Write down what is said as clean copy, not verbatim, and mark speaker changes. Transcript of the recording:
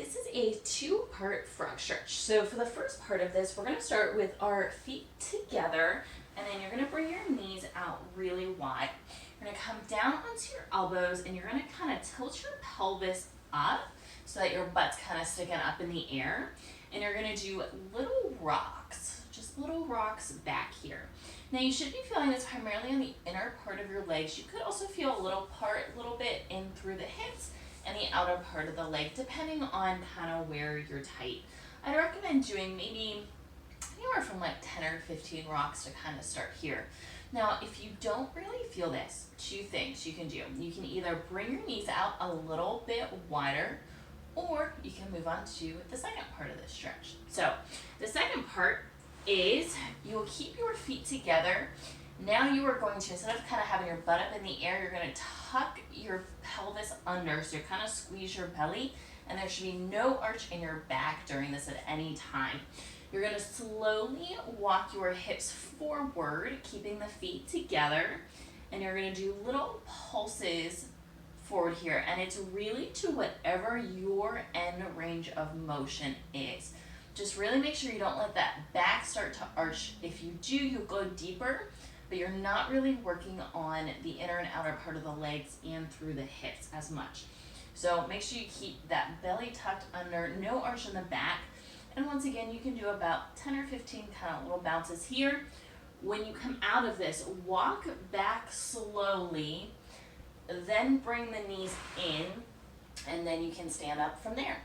Speaker 1: this is a two-part frog stretch. So for the first part of this, we're gonna start with our feet together, and then you're gonna bring your knees out really wide. You're gonna come down onto your elbows, and you're gonna kind of tilt your pelvis up so that your butt's kind of sticking up in the air. And you're gonna do little rocks, just little rocks back here. Now you should be feeling this primarily on the inner part of your legs. You could also feel a little bit in through the hips and the outer part of the leg, depending on kind of where you're tight. I'd recommend doing maybe anywhere from like 10 or 15 rocks to kind of start here. Now, if you don't really feel this, two things you can do. You can either bring your knees out a little bit wider, or you can move on to the second part of this stretch. So the second part is you will keep your feet together. Now you are going to, instead of kind of having your butt up in the air, you're going to tuck your pelvis under, so you kind of squeeze your belly, and there should be no arch in your back during this at any time. You're going to slowly walk your hips forward, keeping the feet together, and you're going to do little pulses forward here, and it's really to whatever your end range of motion is. Just really make sure you don't let that back start to arch. If you do, you'll go deeper, but you're not really working on the inner and outer part of the legs and through the hips as much. So make sure you keep that belly tucked under, no arch in the back. And once again, you can do about 10 or 15 kind of little bounces here. When you come out of this, walk back slowly, then bring the knees in, and then you can stand up from there.